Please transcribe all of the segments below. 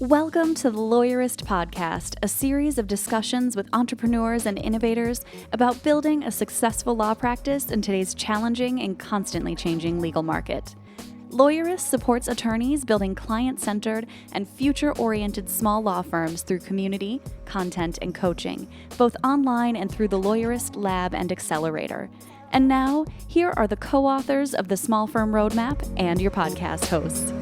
Welcome to the Lawyerist Podcast, a series of discussions with entrepreneurs and innovators about building a successful law practice in today's challenging and constantly changing legal market. Lawyerist supports attorneys building client-centered and future-oriented small law firms through community, content, and coaching, both online and through the Lawyerist Lab and Accelerator. And now, here are the co-authors of the Small Firm Roadmap and your podcast hosts.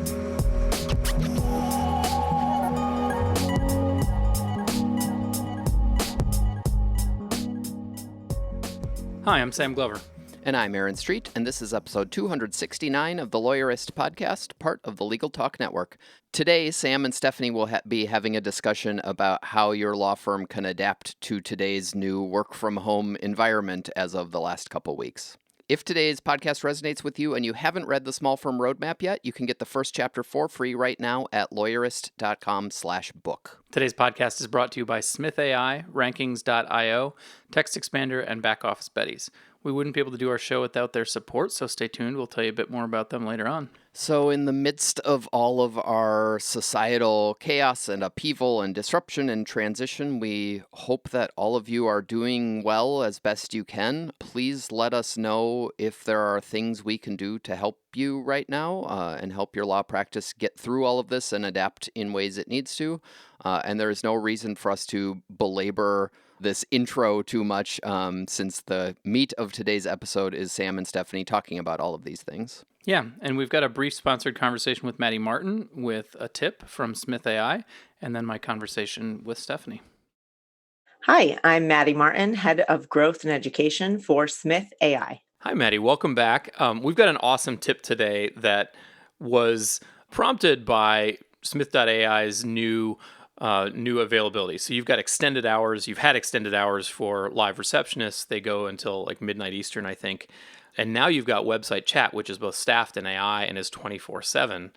Hi, I'm Sam Glover. And I'm Aaron Street, and this is episode 269 of the Lawyerist Podcast, part of the Legal Talk Network. Today, Sam and Stephanie will be having a discussion about how your law firm can adapt to today's new work-from-home environment as of the last couple weeks. If today's podcast resonates with you and you haven't read the Small Firm Roadmap yet, you can get the first chapter for free right now at lawyerist.com/book. Today's podcast is brought to you by Smith AI, Rankings.io, Text Expander, and Back Office Betties. We wouldn't be able to do our show without their support, so stay tuned. We'll tell you a bit more about them later on. So in the midst of all of our societal chaos and upheaval and disruption and transition, we hope that all of you are doing well as best you can. Please let us know if there are things we can do to help you right now and help your law practice get through all of this and adapt in ways it needs to. And there is no reason for us to belabor this intro too much, since the meat of today's episode is Sam and Stephanie talking about all of these things. Yeah, and we've got a brief sponsored conversation with Maddie Martin with a tip from Smith AI, and then my conversation with Stephanie. Hi, I'm Maddie Martin, Head of Growth and Education for Smith AI. Hi, Maddie. Welcome back. We've got an awesome tip today that was prompted by Smith.ai's new availability. So you've got extended hours. You've had extended hours for live receptionists. They go until like midnight Eastern, I think. And now you've got website chat, which is both staffed and AI and is 24/7.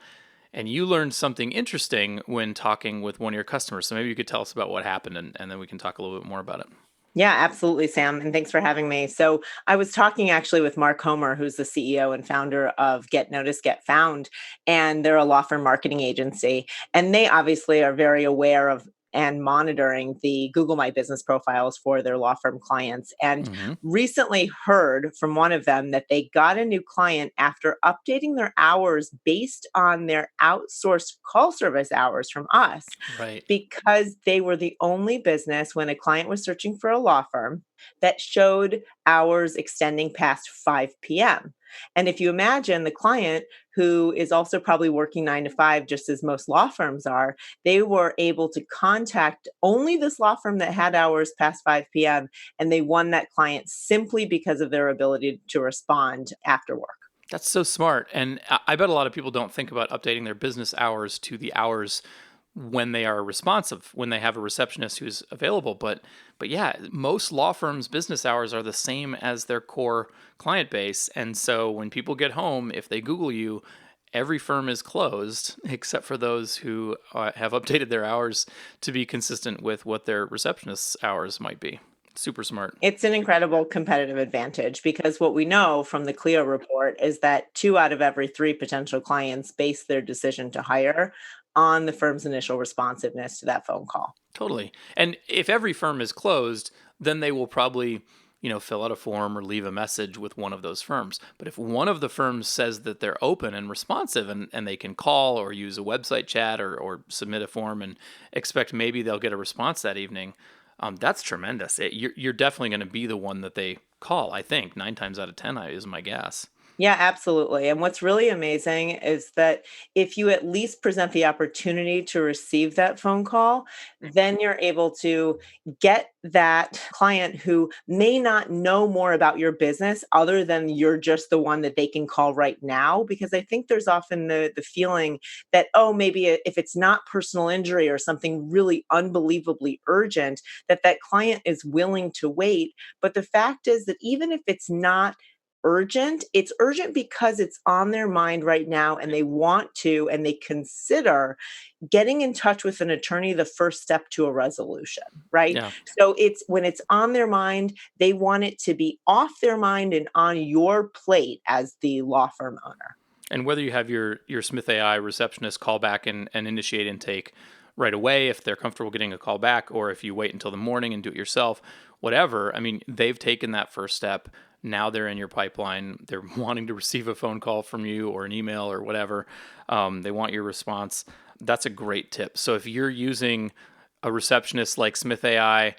And you learned something interesting when talking with one of your customers. So maybe you could tell us about what happened, and then we can talk a little bit more about it. Yeah, absolutely, Sam. And thanks for having me. So I was talking actually with Mark Homer, who's the CEO and founder of Get Noticed, Get Found, and they're a law firm marketing agency. And they obviously are very aware of and monitoring the Google My Business profiles for their law firm clients. And recently heard from one of them that they got a new client after updating their hours based on their outsourced call service hours from us. Right. Because they were the only business when a client was searching for a law firm that showed hours extending past 5 p.m. And if you imagine the client who is also probably working 9 to 5, just as most law firms are, they were able to contact only this law firm that had hours past 5 p.m. And they won that client simply because of their ability to respond after work. That's so smart. And I bet a lot of people don't think about updating their business hours to the hours when they are responsive, when they have a receptionist who's available. But yeah, most law firms' business hours are the same as their core client base. And so when people get home, if they Google you, every firm is closed except for those who have updated their hours to be consistent with what their receptionist's hours might be. Super smart. It's an incredible competitive advantage because what we know from the Clio report is that 2 out of every 3 potential clients base their decision to hire on the firm's initial responsiveness to that phone call. Totally. And if every firm is closed, then they will probably, fill out a form or leave a message with one of those firms. But if one of the firms says that they're open and responsive and they can call or use a website chat or submit a form and expect maybe they'll get a response that evening, that's tremendous. You're definitely going to be the one that they call, I think. 9 times out of 10 is my guess. Yeah, absolutely. And what's really amazing is that if you at least present the opportunity to receive that phone call, then you're able to get that client who may not know more about your business other than you're just the one that they can call right now. Because I think there's often the feeling that, maybe if it's not personal injury or something really unbelievably urgent, that client is willing to wait. But the fact is that even if it's not urgent, it's urgent because it's on their mind right now and they want to, and they consider getting in touch with an attorney the first step to a resolution, right? Yeah. So it's when it's on their mind, they want it to be off their mind and on your plate as the law firm owner. And whether you have your Smith AI receptionist call back and initiate intake right away if they're comfortable getting a call back, or if you wait until the morning and do it yourself, whatever. I mean, they've taken that first step. Now they're in your pipeline. They're wanting to receive a phone call from you or an email or whatever. They want your response. That's a great tip. So if you're using a receptionist like Smith AI,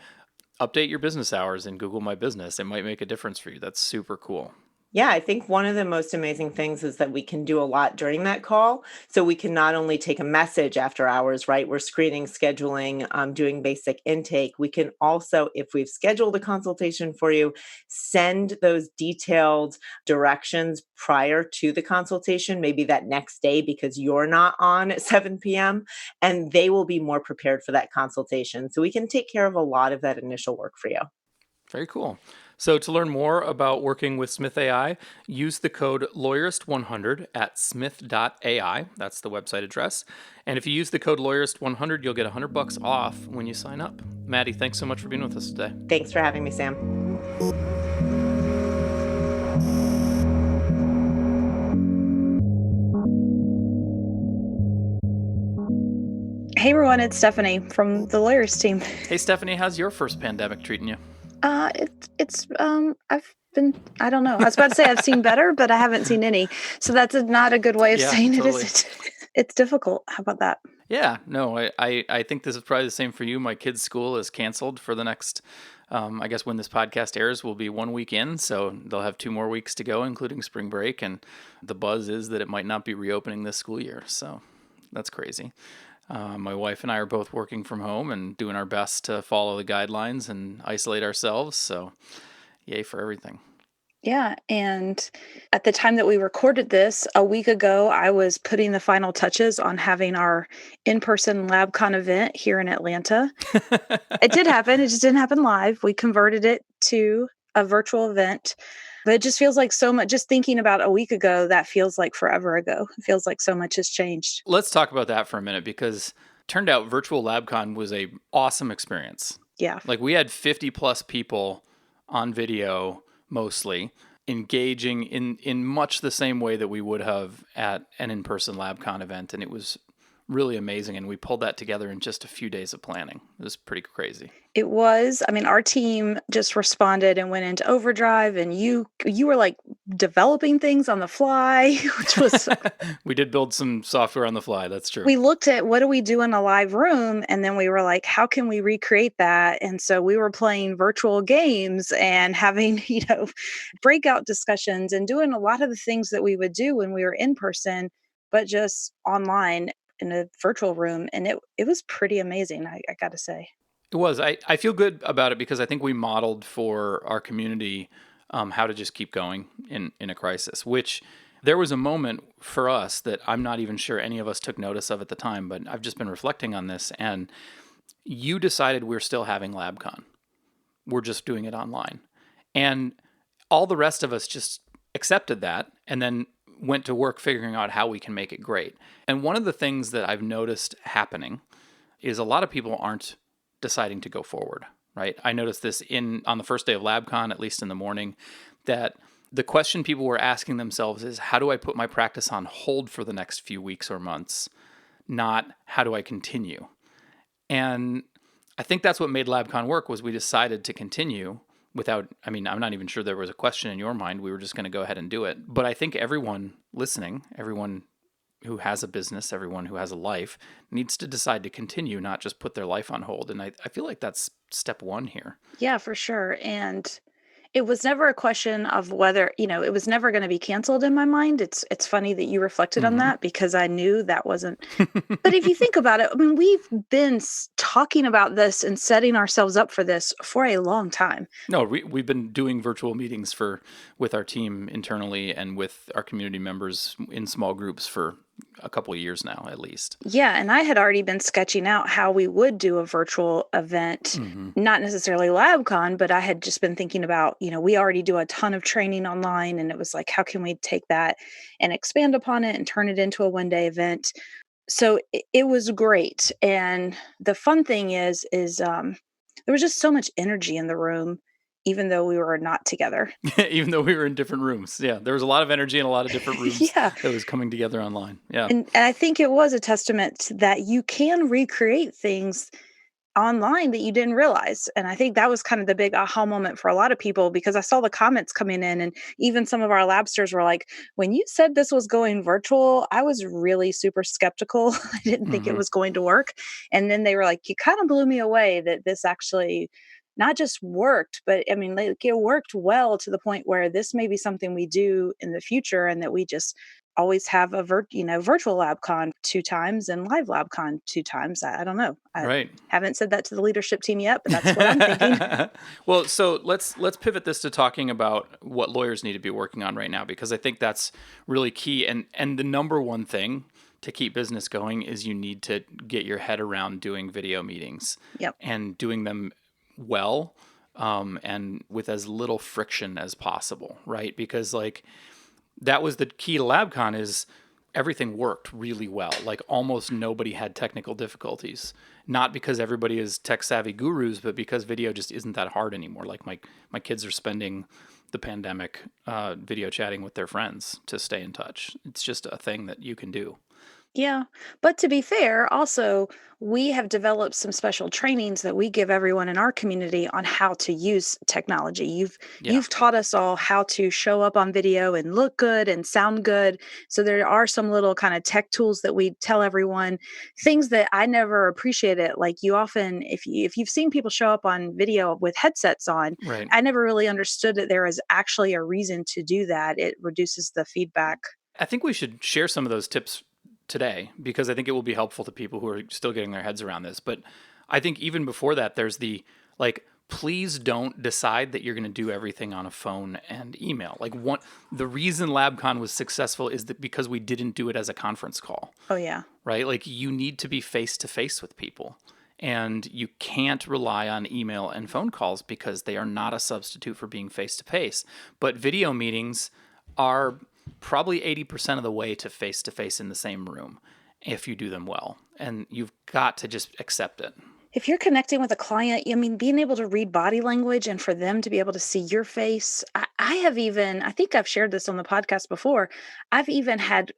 update your business hours in Google My Business. It might make a difference for you. That's super cool. Yeah, I think one of the most amazing things is that we can do a lot during that call. So we can not only take a message after hours, right? We're screening, scheduling, doing basic intake. We can also, if we've scheduled a consultation for you, send those detailed directions prior to the consultation, maybe that next day because you're not on at 7 p.m., and they will be more prepared for that consultation. So we can take care of a lot of that initial work for you. Very cool. So to learn more about working with Smith AI, use the code Lawyerist100 at smith.ai. That's the website address. And if you use the code Lawyerist100, you'll get $100 off when you sign up. Maddie, thanks so much for being with us today. Thanks for having me, Sam. Hey everyone, it's Stephanie from the Lawyerist team. Hey, Stephanie, how's your first pandemic treating you? I don't know. I was about to say I've seen better, but I haven't seen any. So that's not a good way of saying totally. it, is it? It's difficult. How about that? Yeah, no, I think this is probably the same for you. My kids' school is canceled for the next, I guess when this podcast airs, will be 1 week in. So they'll have 2 more weeks to go, including spring break. And the buzz is that it might not be reopening this school year. So that's crazy. My wife and I are both working from home and doing our best to follow the guidelines and isolate ourselves. So yay for everything. Yeah. And at the time that we recorded this, a week ago, I was putting the final touches on having our in-person LabCon event here in Atlanta. It did happen. It just didn't happen live. We converted it to a virtual event. But it just feels like so much, just thinking about a week ago, that feels like forever ago. It feels like so much has changed. Let's talk about that for a minute, because it turned out virtual LabCon was a awesome experience. Yeah. Like we had 50 plus people on video, mostly engaging in much the same way that we would have at an in-person LabCon event. And it was really amazing. And we pulled that together in just a few days of planning. It was pretty crazy. It was. I mean, our team just responded and went into overdrive, and you were like developing things on the fly, which was We did build some software on the fly. That's true. we looked at what do we do in a live room, and then we were like, how can we recreate that? And so we were playing virtual games and having, breakout discussions and doing a lot of the things that we would do when we were in person, but just online in a virtual room. And it was pretty amazing, I got to say. It was. I feel good about it because I think we modeled for our community how to just keep going in a crisis, which there was a moment for us that I'm not even sure any of us took notice of at the time, but I've just been reflecting on this, and you decided we're still having LabCon. We're just doing it online. And all the rest of us just accepted that and then went to work figuring out how we can make it great. And one of the things that I've noticed happening is a lot of people aren't deciding to go forward, right? I noticed this on the first day of LabCon, at least in the morning, that the question people were asking themselves is, how do I put my practice on hold for the next few weeks or months? Not how do I continue? And I think that's what made LabCon work, was we decided to continue without, I'm not even sure there was a question in your mind. We were just going to go ahead and do it. But I think everyone listening, everyone who has a business, everyone who has a life, needs to decide to continue, not just put their life on hold. And I feel like that's step one here. Yeah, for sure. And it was never a question of whether, it was never going to be canceled in my mind. It's funny that you reflected on that, because I knew that wasn't. But if you think about it, we've been talking about this and setting ourselves up for this for a long time. No, we've been doing virtual meetings with our team internally and with our community members in small groups for a couple of years now, at least. Yeah. And I had already been sketching out how we would do a virtual event, not necessarily LabCon, but I had just been thinking about, we already do a ton of training online, and it was like, how can we take that and expand upon it and turn it into a one-day event? So it was great. And the fun thing is there was just so much energy in the room, even though we were not together. Even though we were in different rooms. Yeah, there was a lot of energy in a lot of different rooms Yeah. that was coming together online. Yeah. And I think it was a testament to that you can recreate things online that you didn't realize. And I think that was kind of the big aha moment for a lot of people, because I saw the comments coming in, and even some of our labsters were like, when you said this was going virtual, I was really super skeptical. I didn't think it Mhm. was going to work. And then they were like, you kind of blew me away that this actually not just worked, but I mean, like, it worked well to the point where this may be something we do in the future, and that we just always have a virtual LabCon 2 times and live LabCon 2 times. I don't know. I Right. haven't said that to the leadership team yet, but that's what I'm thinking. Well, so let's pivot this to talking about what lawyers need to be working on right now, because I think that's really key. And the number one thing to keep business going is you need to get your head around doing video meetings. Yep. And doing them well, and with as little friction as possible, right? Because like that was the key to LabCon, is everything worked really well. Like almost nobody had technical difficulties. Not because everybody is tech savvy gurus, but because video just isn't that hard anymore. Like my kids are spending the pandemic video chatting with their friends to stay in touch. It's just a thing that you can do. Yeah. But to be fair, also, we have developed some special trainings that we give everyone in our community on how to use technology. Yeah. You've taught us all how to show up on video and look good and sound good. So there are some little kind of tech tools that we tell everyone, things that I never appreciated. Like, you often, if you've seen people show up on video with headsets on, Right. I never really understood that there is actually a reason to do that. It reduces the feedback. I think we should share some of those tips today, because I think it will be helpful to people who are still getting their heads around this. But I think even before that, there's the, like, please don't decide that you're going to do everything on a phone and email. Like, the reason LabCon was successful is that because we didn't do it as a conference call. Oh, yeah. Right? Like, you need to be face to face with people. And you can't rely on email and phone calls because they are not a substitute for being face to face. But video meetings are probably 80% of the way to face in the same room if you do them well. And you've got to just accept it. If you're connecting with a client, I mean, being able to read body language and for them to be able to see your face. I think I've shared this on the podcast before. I've even had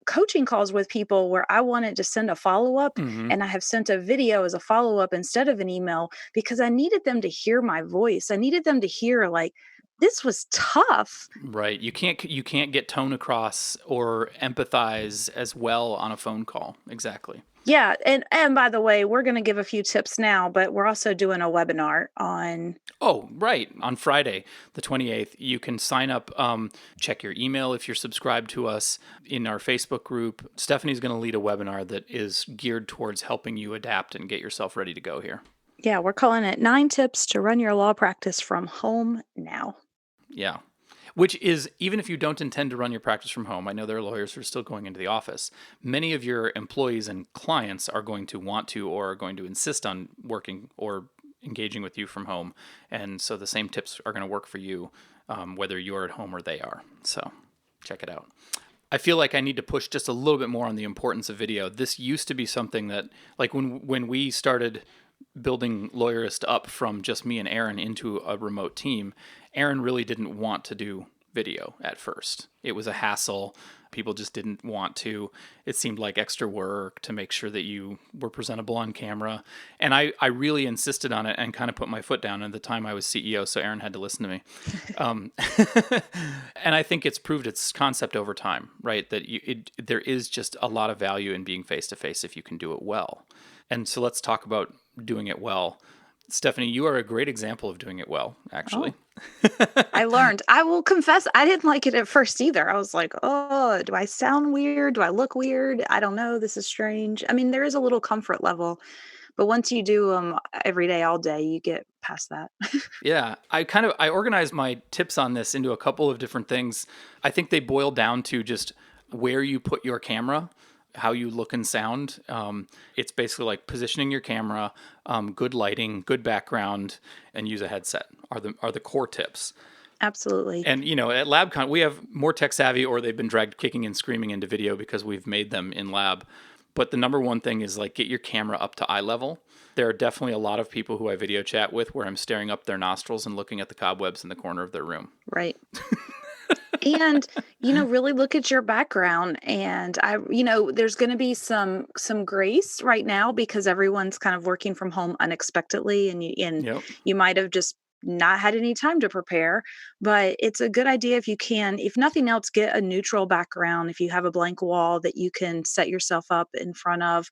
coaching calls with people where I wanted to send a follow-up, Mm-hmm. and I have sent a video as a follow-up instead of an email, because I needed them to hear my voice. I needed them to hear, like, this was tough. Right. You can't get tone across or empathize as well on a phone call. Exactly. Yeah, and by the way, we're going to give a few tips now, but we're also doing a webinar on. Oh, right. On Friday, the 28th, you can sign up, check your email if you're subscribed to us in our Facebook group. Stephanie's going to lead a webinar that is geared towards helping you adapt and get yourself ready to go here. Yeah, we're calling it 9 tips to run your law practice from home now. Yeah. Which is, even if you don't intend to run your practice from home, I know there are lawyers who are still going into the office. Many of your employees and clients are going to want to, or are going to insist on working or engaging with you from home. And so the same tips are going to work for you, whether you're at home or they are. So check it out. I feel like I need to push just a little bit more on the importance of video. This used to be something that, like when we started building Lawyerist up from just me and Aaron into a remote team, Aaron really didn't want to do video at first. It was a hassle. People just didn't want to. It seemed like extra work to make sure that you were presentable on camera. And I really insisted on it and kind of put my foot down. At the time I was CEO, so Aaron had to listen to me. And I think it's proved its concept over time, right? That there is just a lot of value in being face-to-face if you can do it well. And so let's talk about doing it well. Stephanie, you are a great example of doing it well, actually. I learned. I will confess, I didn't like it at first either. I was like, oh, do I sound weird? Do I look weird? I don't know. This is strange. I mean, there is a little comfort level, but once you do them every day, all day, you get past that. Yeah, I organized my tips on this into a couple of different things. I think they boil down to just where you put your camera, how you look and sound. It's basically like positioning your camera, good lighting, good background, and use a headset are the core tips. Absolutely. And, at LabCon, we have more tech savvy, or they've been dragged kicking and screaming into video because we've made them in lab. But the number one thing is like get your camera up to eye level. There are definitely a lot of people who I video chat with where I'm staring up their nostrils and looking at the cobwebs in the corner of their room. Right. And, really look at your background. And there's going to be some grace right now because everyone's kind of working from home unexpectedly, and Yep. you might have just not had any time to prepare. But it's a good idea if you can, if nothing else, get a neutral background. If you have a blank wall that you can set yourself up in front of.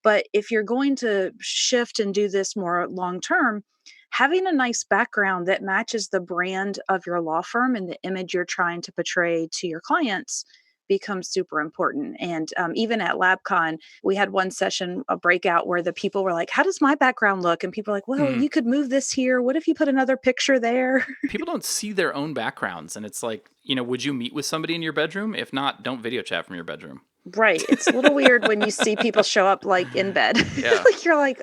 But if you're going to shift and do this more long term, having a nice background that matches the brand of your law firm and the image you're trying to portray to your clients becomes super important. And even at LabCon, we had one session, a breakout, where the people were like, how does my background look? And people are like, well, you could move this here. What if you put another picture there? People don't see their own backgrounds. And it's like, would you meet with somebody in your bedroom? If not, don't video chat from your bedroom. Right. It's a little weird when you see people show up like in bed. Yeah. Like you're like,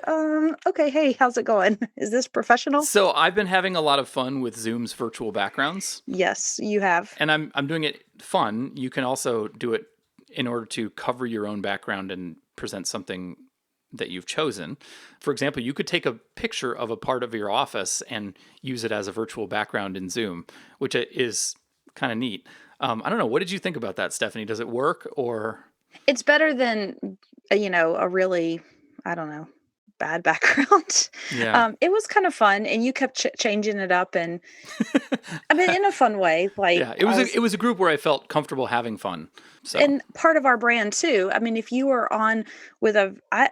okay, hey, how's it going? Is this professional? So I've been having a lot of fun with Zoom's virtual backgrounds. Yes, you have. And I'm doing it fun. You can also do it in order to cover your own background and present something that you've chosen. For example, you could take a picture of a part of your office and use it as a virtual background in Zoom, which is kind of neat. I don't know. What did you think about that, Stephanie? Does it work or? It's better than, a really, I don't know, bad background. Yeah. It was kind of fun, and you kept changing it up, and I mean, in a fun way. Like, yeah, it was a group where I felt comfortable having fun. So. And part of our brand too. I mean, if you were on with I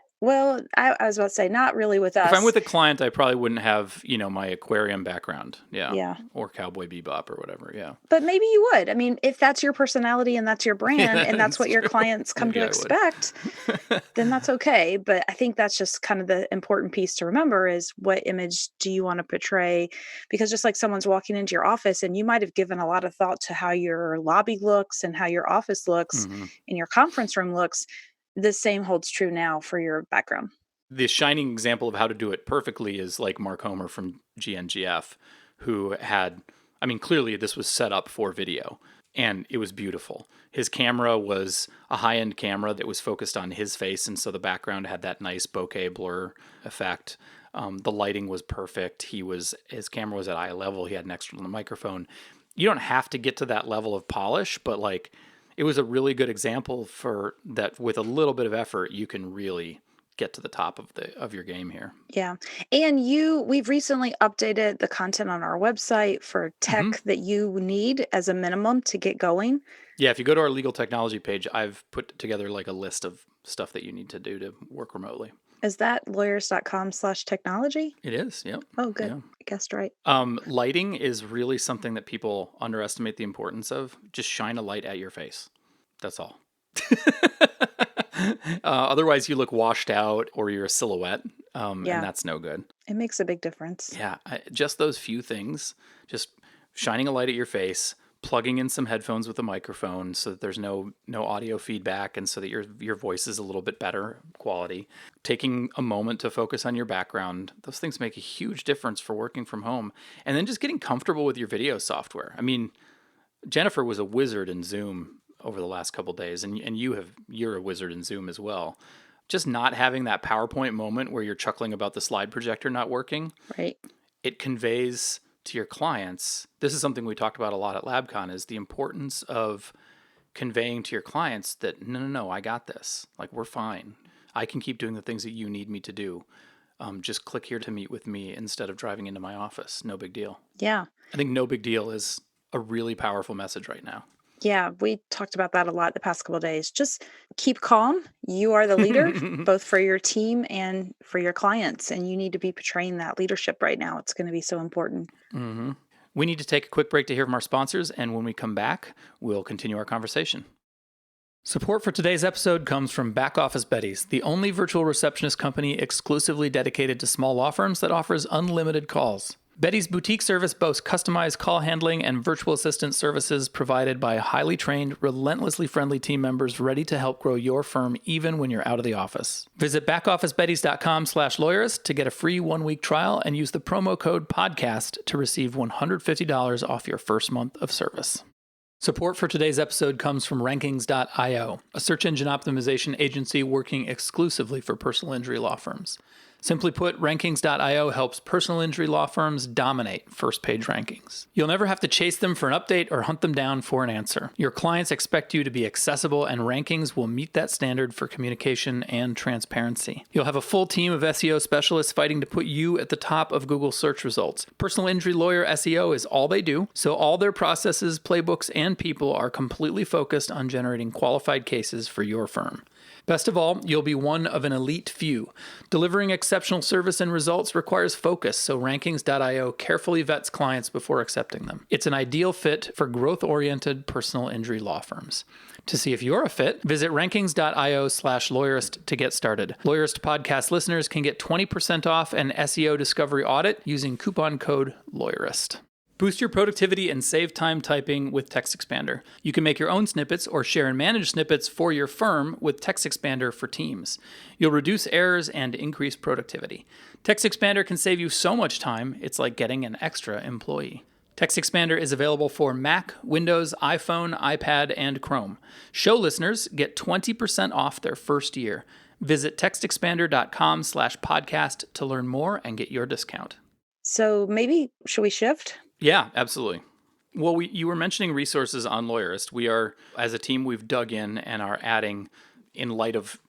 was about to say, not really with us. If I'm with a client, I probably wouldn't have, my aquarium background. Yeah. Yeah. Or Cowboy Bebop or whatever. Yeah. But maybe you would. I mean, if that's your personality and that's your brand and that's what your clients come to expect, then that's okay. But I think that's just kind of the important piece to remember is what image do you want to portray? Because just like someone's walking into your office and you might have given a lot of thought to how your lobby looks and how your office looks and your conference room looks, the same holds true now for your background. The shining example of how to do it perfectly is like Mark Homer from GNGF, who had, clearly this was set up for video and it was beautiful. His camera was a high-end camera that was focused on his face. And so the background had that nice bokeh blur effect. The lighting was perfect. His camera was at eye level. He had an external microphone. You don't have to get to that level of polish, but it was a really good example for that. With a little bit of effort, you can really get to the top of your game here. Yeah. And we've recently updated the content on our website for tech that you need as a minimum to get going. Yeah. If you go to our legal technology page, I've put together a list of stuff that you need to do to work remotely. Is that lawyerist.com/technology? It is. Yep. Oh, good. Yeah. I guessed right. Lighting is really something that people underestimate the importance of. Just shine a light at your face. That's all. Otherwise, you look washed out or you're a silhouette, and that's no good. It makes a big difference. Yeah, just those few things, just shining a light at your face, plugging in some headphones with a microphone so that there's no audio feedback and so that your voice is a little bit better quality. Taking a moment to focus on your background, those things make a huge difference for working from home. And then just getting comfortable with your video software. Jennifer was a wizard in Zoom over the last couple of days, and you're a wizard in Zoom as well. Just not having that PowerPoint moment where you're chuckling about the slide projector not working. Right. It conveys to your clients, this is something we talked about a lot at LabCon, is the importance of conveying to your clients that, no, I got this. We're fine. I can keep doing the things that you need me to do. Just click here to meet with me instead of driving into my office. No big deal. Yeah. I think no big deal is a really powerful message right now. Yeah, we talked about that a lot the past couple of days. Just keep calm. You are the leader, both for your team and for your clients. And you need to be portraying that leadership right now. It's going to be so important. Mm-hmm. We need to take a quick break to hear from our sponsors. And when we come back, we'll continue our conversation. Support for today's episode comes from Back Office Betties, the only virtual receptionist company exclusively dedicated to small law firms that offers unlimited calls. Betty's boutique service boasts customized call handling and virtual assistant services provided by highly trained, relentlessly friendly team members ready to help grow your firm even when you're out of the office. Visit backofficebetties.com/lawyerist to get a free 1-week trial and use the promo code podcast to receive $150 off your first month of service. Support for today's episode comes from Rankings.io, a search engine optimization agency working exclusively for personal injury law firms. Simply put, Rankings.io helps personal injury law firms dominate first-page rankings. You'll never have to chase them for an update or hunt them down for an answer. Your clients expect you to be accessible, and Rankings will meet that standard for communication and transparency. You'll have a full team of SEO specialists fighting to put you at the top of Google search results. Personal injury lawyer SEO is all they do, so all their processes, playbooks, and people are completely focused on generating qualified cases for your firm. Best of all, you'll be one of an elite few. Delivering exceptional service and results requires focus, so Rankings.io carefully vets clients before accepting them. It's an ideal fit for growth-oriented personal injury law firms. To see if you're a fit, visit rankings.io/lawyerist to get started. Lawyerist podcast listeners can get 20% off an SEO discovery audit using coupon code Lawyerist. Boost your productivity and save time typing with Text Expander. You can make your own snippets or share and manage snippets for your firm with Text Expander for Teams. You'll reduce errors and increase productivity. Text Expander can save you so much time, it's like getting an extra employee. Text Expander is available for Mac, Windows, iPhone, iPad, and Chrome. Show listeners get 20% off their first year. Visit textexpander.com/podcast to learn more and get your discount. So maybe, should we shift? Yeah, absolutely. Well, you were mentioning resources on Lawyerist. We are, as a team, we've dug in and are adding, in light of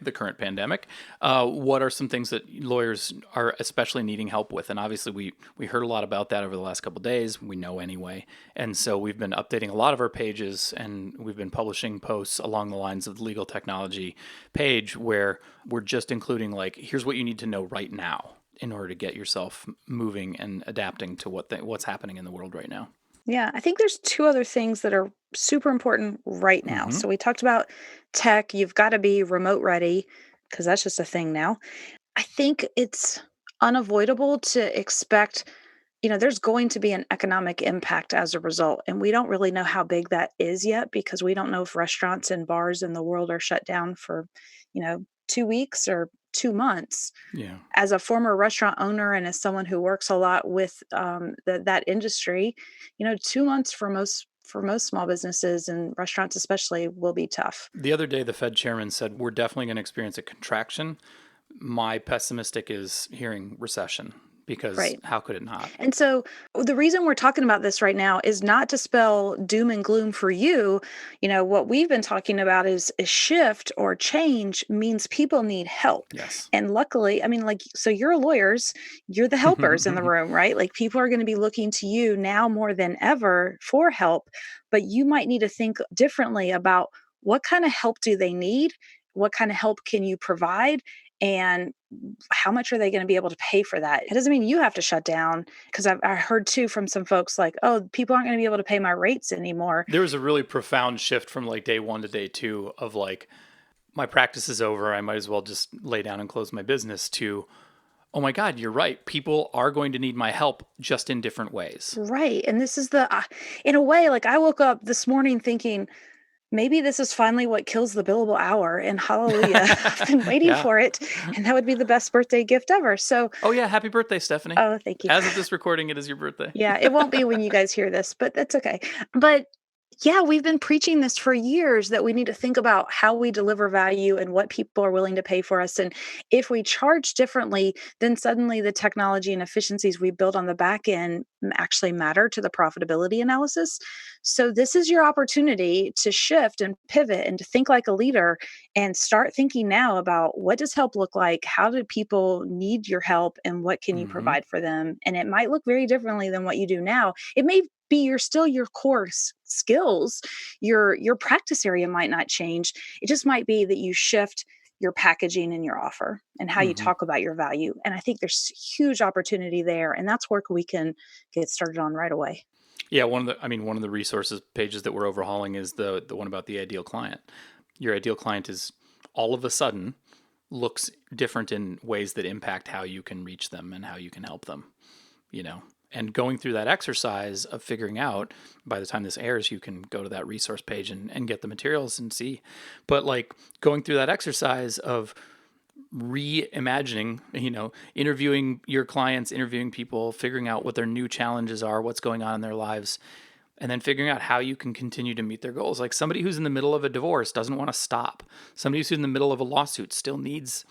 the current pandemic, what are some things that lawyers are especially needing help with? And obviously, we heard a lot about that over the last couple of days. We know anyway. And so we've been updating a lot of our pages, and we've been publishing posts along the lines of the legal technology page where we're just including, like, here's what you need to know right now in order to get yourself moving and adapting to what's happening in the world right now. Yeah, I think there's two other things that are super important right now. Mhm. So we talked about tech. You've got to be remote ready because that's just a thing now. I think it's unavoidable to expect, there's going to be an economic impact as a result. And we don't really know how big that is yet because we don't know if restaurants and bars in the world are shut down for, 2 weeks or 2 months. Yeah. As a former restaurant owner and as someone who works a lot with that industry, 2 months for most small businesses and restaurants especially will be tough. The other day, the Fed chairman said we're definitely going to experience a contraction. My pessimistic is hearing recession because Right. how could it not? And so the reason we're talking about this right now is not to spell doom and gloom for you. What we've been talking about is a shift or change means people need help. Yes. And luckily, so you're lawyers, you're the helpers in the room, right? Like people are going to be looking to you now more than ever for help, but you might need to think differently about what kind of help do they need? What kind of help can you provide? And how much are they going to be able to pay for that? It doesn't mean you have to shut down, because I heard too from some folks like, oh, people aren't going to be able to pay my rates anymore. There was a really profound shift from like day 1 to day 2 of like, my practice is over, I might as well just lay down and close my business, to, oh my God, you're right. People are going to need my help just in different ways. Right. And this is in a way, like I woke up this morning thinking, maybe this is finally what kills the billable hour, and hallelujah, I've been waiting Yeah. for it. And that would be the best birthday gift ever. So, Oh yeah, happy birthday, Stephanie. oh, thank you. As of this recording, it is your birthday. Yeah, it won't be when you guys hear this, but that's okay. But yeah, we've been preaching this for years, that we need to think about how we deliver value and what people are willing to pay for us. And if we charge differently, then suddenly the technology and efficiencies we build on the back end actually matter to the profitability analysis. So this is your opportunity to shift and pivot and to think like a leader and start thinking now about, what does help look like? How do people need your help, and what can you Mhm. provide for them? And it might look very differently than what you do now. It may be your core skills. Your practice area might not change. It just might be that you shift your packaging and your offer and how you Mhm. talk about your value. And I think there's huge opportunity there, and that's work we can get started on right away. Yeah, one of the resources pages that we're overhauling is the one about the ideal client. Your ideal client is all of a sudden looks different in ways that impact how you can reach them and how you can help them, And going through that exercise of figuring out, by the time this airs, you can go to that resource page and get the materials and see. But like going through that exercise of reimagining, interviewing your clients, interviewing people, figuring out what their new challenges are, what's going on in their lives, and then figuring out how you can continue to meet their goals. Like somebody who's in the middle of a divorce doesn't want to stop. Somebody who's in the middle of a lawsuit still needs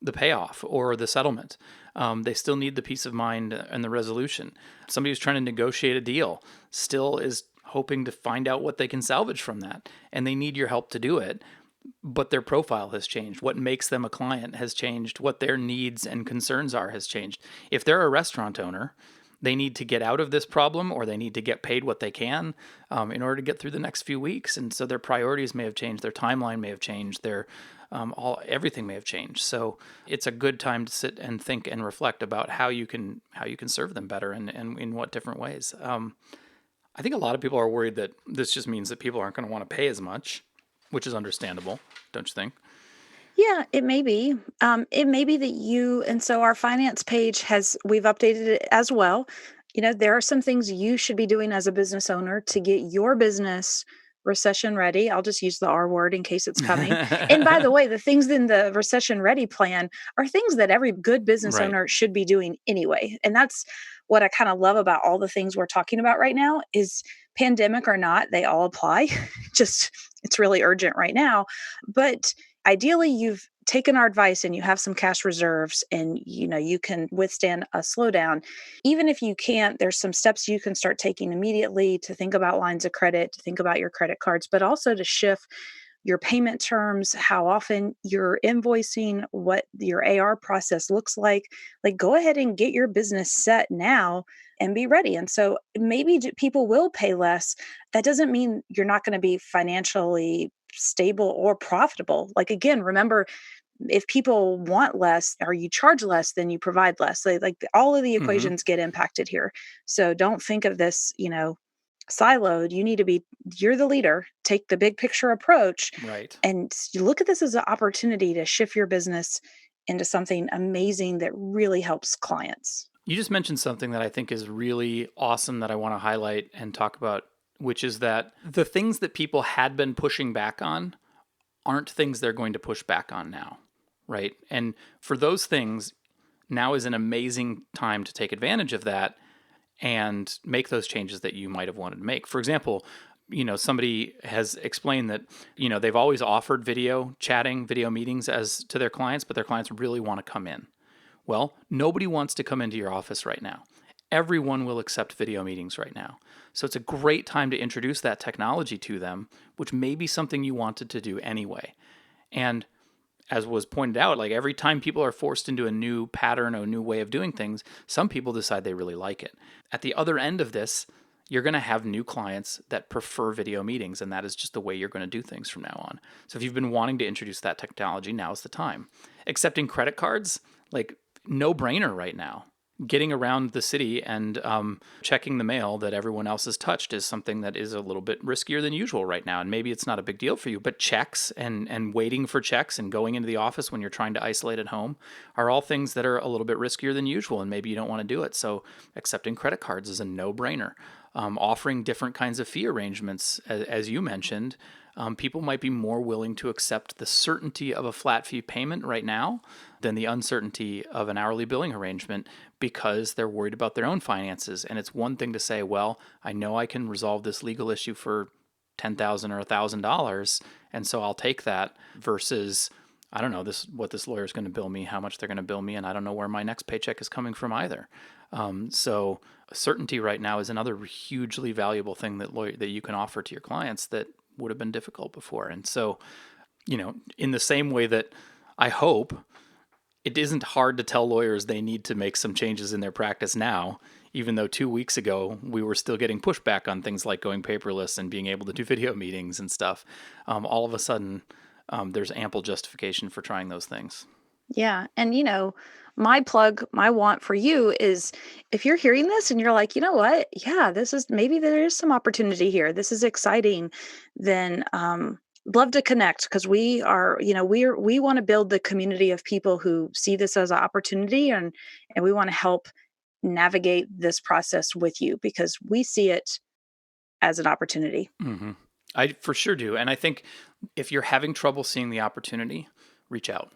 the payoff or the settlement. They still need the peace of mind and the resolution. Somebody who's trying to negotiate a deal still is hoping to find out what they can salvage from that. And they need your help to do it. But their profile has changed. What makes them a client has changed. What their needs and concerns are has changed. If they're a restaurant owner, they need to get out of this problem, or they need to get paid what they can in order to get through the next few weeks. And so their priorities may have changed, their timeline may have changed, their everything may have changed. So it's a good time to sit and think and reflect about how you can serve them better and in what different ways. I think a lot of people are worried that this just means that people aren't going to want to pay as much, which is understandable, don't you think? Yeah, it may be. It may be that and so our finance page we've updated it as well. There are some things you should be doing as a business owner to get your business recession ready. I'll just use the R word in case it's coming. And by the way, the things in the recession ready plan are things that every good business Right. owner should be doing anyway. And that's what I kind of love about all the things we're talking about right now is pandemic or not, they all apply. Just it's really urgent right now. But ideally, you've taken our advice and you have some cash reserves and you can withstand a slowdown. Even if you can't, there's some steps you can start taking immediately to think about lines of credit, to think about your credit cards, but also to shift your payment terms, how often you're invoicing, what your AR process looks like. Like, go ahead and get your business set now and be ready. And so maybe people will pay less. That doesn't mean you're not going to be financially stable or profitable. Like, again, remember, if people want less or you charge less, then you provide less. Like all of the equations get impacted here. So don't think of this, siloed. You're the leader, take the big picture approach. Right. And you look at this as an opportunity to shift your business into something amazing that really helps clients. You just mentioned something that I think is really awesome that I want to highlight and talk about, which is that the things that people had been pushing back on aren't things they're going to push back on now, right? And for those things, now is an amazing time to take advantage of that and make those changes that you might have wanted to make. For example, somebody has explained that, they've always offered video chatting, video meetings as to their clients, but their clients really want to come in. Well, nobody wants to come into your office right now. Everyone will accept video meetings right now. So it's a great time to introduce that technology to them, which may be something you wanted to do anyway. And as was pointed out, like every time people are forced into a new pattern or a new way of doing things, some people decide they really like it. At the other end of this, you're going to have new clients that prefer video meetings, and that is just the way you're going to do things from now on. So if you've been wanting to introduce that technology, now's the time. Accepting credit cards, like no brainer right now. Getting around the city and checking the mail that everyone else has touched is something that is a little bit riskier than usual right now. And maybe it's not a big deal for you, but checks and waiting for checks and going into the office when you're trying to isolate at home are all things that are a little bit riskier than usual. And maybe you don't want to do it. So accepting credit cards is a no-brainer. Offering different kinds of fee arrangements, as you mentioned, people might be more willing to accept the certainty of a flat fee payment right now than the uncertainty of an hourly billing arrangement because they're worried about their own finances. And it's one thing to say, well, I know I can resolve this legal issue for $10,000 or $1,000, and so I'll take that, versus I don't know what this lawyer is going to bill me, how much they're going to bill me, and I don't know where my next paycheck is coming from either. So certainty right now is another hugely valuable thing that you can offer to your clients that would have been difficult before. And so, in the same way that I hope it isn't hard to tell lawyers they need to make some changes in their practice now, even though 2 weeks ago we were still getting pushback on things like going paperless and being able to do video meetings and stuff. All of a sudden, there's ample justification for trying those things. Yeah. And, my want for you is if you're hearing this and you're like, you know what? Yeah, maybe there is some opportunity here. This is exciting. Then, love to connect because we want to build the community of people who see this as an opportunity and we want to help navigate this process with you because we see it as an opportunity. Mm-hmm. I for sure do. And I think if you're having trouble seeing the opportunity, reach out.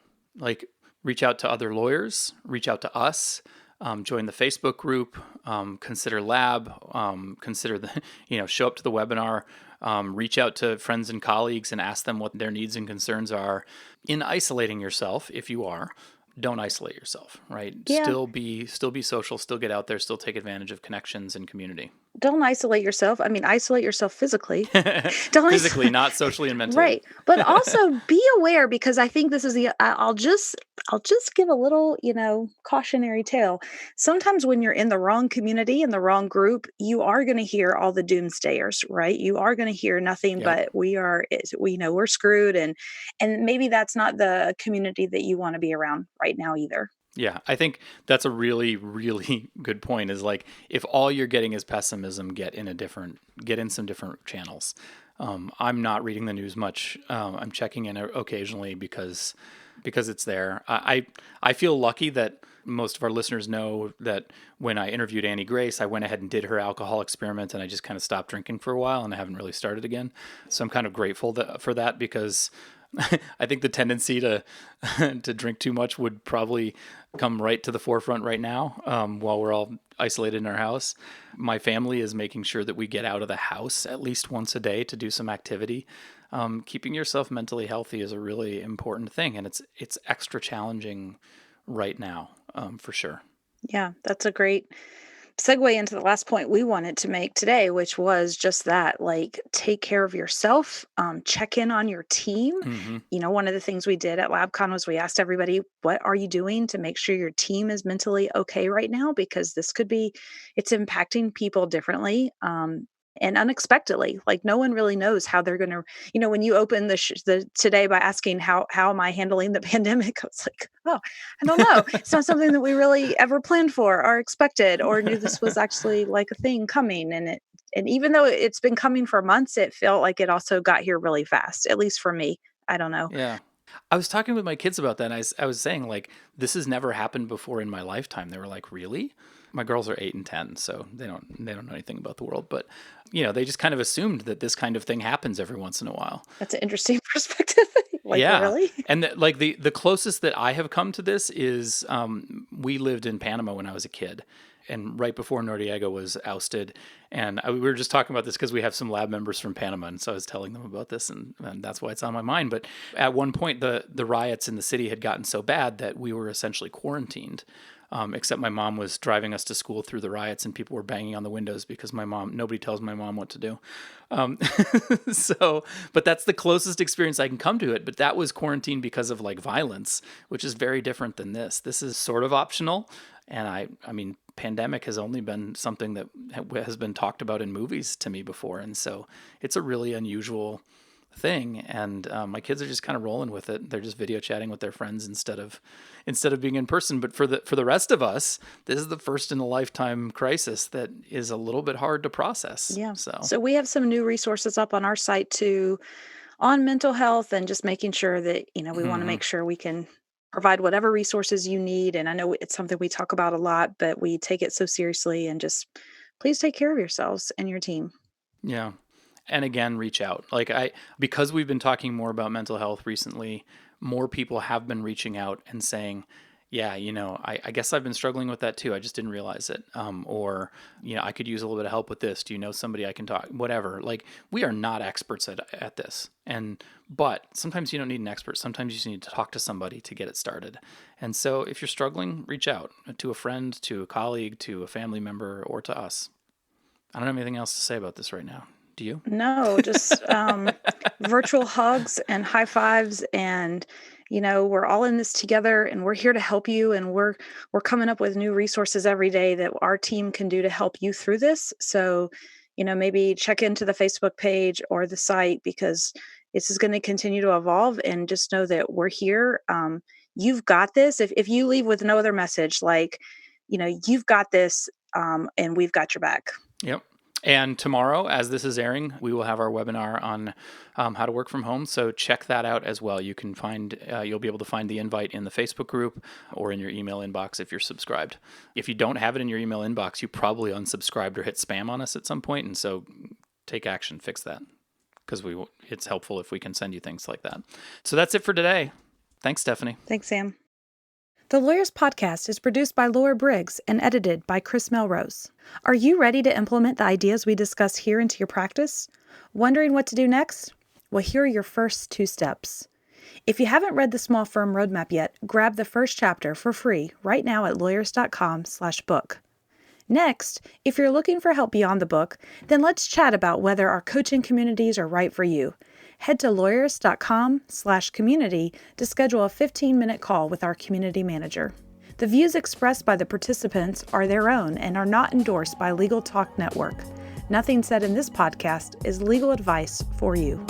Reach out to other lawyers, reach out to us. join the Facebook group, consider Lab, consider the, show up to the webinar, reach out to friends and colleagues and ask them what their needs and concerns are. In isolating yourself, if you are, don't isolate yourself, right? Yeah. Still be social, still get out there, still take advantage of connections and community. Don't isolate yourself. I mean, isolate yourself physically. Don't Physically, not socially and mentally. Right. But also be aware, because I think this is I'll just give a little, cautionary tale. Sometimes when you're in the wrong community, in the wrong group, you are going to hear all the doomsdayers, right? You are going to hear nothing but we're screwed, and maybe that's not the community that you want to be around right now either. Yeah, I think that's a really, really good point, is like, if all you're getting is pessimism, get in some different channels. I'm not reading the news much. I'm checking in occasionally because it's there. I feel lucky that most of our listeners know that when I interviewed Annie Grace, I went ahead and did her alcohol experiment, and I just kind of stopped drinking for a while, and I haven't really started again. So I'm kind of grateful for that, because I think the tendency to drink too much would probably come right to the forefront right now, while we're all isolated in our house. My family is making sure that we get out of the house at least once a day to do some activity. Keeping yourself mentally healthy is a really important thing, and it's extra challenging right now, for sure. Yeah, that's a great segue into the last point we wanted to make today, which was just that, like, take care of yourself, check in on your team. Mm-hmm. One of the things we did at LabCon was we asked everybody, what are you doing to make sure your team is mentally okay right now? Because it's impacting people differently. And unexpectedly, like, no one really knows how they're going to, when you open the today by asking how am I handling the pandemic, I was like, oh, I don't know. It's not something that we really ever planned for or expected or knew this was actually like a thing coming. And even though it's been coming for months, it felt like it also got here really fast, at least for me. I don't know. Yeah. I was talking with my kids about that, and I was saying, like, this has never happened before in my lifetime. They were like, really? My girls are 8 and 10, so they don't know anything about the world, but they just kind of assumed that this kind of thing happens every once in a while. That's an interesting perspective. Like, yeah. Really? And the closest that I have come to this is, we lived in Panama when I was a kid, and right before Noriega was ousted. And we were just talking about this because we have some lab members from Panama, and so I was telling them about this, and that's why it's on my mind. But at one point, the riots in the city had gotten so bad that we were essentially quarantined. Except my mom was driving us to school through the riots, and people were banging on the windows because nobody tells my mom what to do. But that's the closest experience I can come to it. But that was quarantine because of like violence, which is very different than this. This is sort of optional. And I mean, pandemic has only been something that has been talked about in movies to me before. And so it's a really unusual thing, and my kids are just kind of rolling with it. They're just video chatting with their friends instead of being in person. But for the rest of us, this is the first in a lifetime crisis that is a little bit hard to process. Yeah. So we have some new resources up on our site too, on mental health, and just making sure that we want to make sure we can provide whatever resources you need. And I know it's something we talk about a lot, but we take it so seriously. And just please take care of yourselves and your team. Yeah. And again, reach out. Because we've been talking more about mental health recently, more people have been reaching out and saying, yeah, I guess I've been struggling with that too. I just didn't realize it. Or, I could use a little bit of help with this. Do you know somebody I can talk? Whatever. Like, we are not experts at this. But sometimes you don't need an expert. Sometimes you just need to talk to somebody to get it started. And so if you're struggling, reach out to a friend, to a colleague, to a family member, or to us. I don't have anything else to say about this right now. Do you? No, just virtual hugs and high fives, and we're all in this together, and we're here to help you, and we're coming up with new resources every day that our team can do to help you through this. So, maybe check into the Facebook page or the site, because this is going to continue to evolve, and just know that we're here. You've got this. If you leave with no other message, like, you've got this, and we've got your back. Yep. And tomorrow, as this is airing, we will have our webinar on how to work from home. So check that out as well. You can you'll be able to find the invite in the Facebook group or in your email inbox if you're subscribed. If you don't have it in your email inbox, you probably unsubscribed or hit spam on us at some point. And so take action, fix that, because it's helpful if we can send you things like that. So that's it for today. Thanks, Stephanie. Thanks, Sam. The Lawyerist Podcast is produced by Laura Briggs and edited by Chris Melrose. Are you ready to implement the ideas we discuss here into your practice? Wondering what to do next? Well, here are your first 2 steps. If you haven't read the Small Firm Roadmap yet, grab the first chapter for free right now at lawyerist.com/book. Next, if you're looking for help beyond the book, then let's chat about whether our coaching communities are right for you. Head to lawyerist.com/community to schedule a 15-minute call with our community manager. The views expressed by the participants are their own and are not endorsed by Legal Talk Network. Nothing said in this podcast is legal advice for you.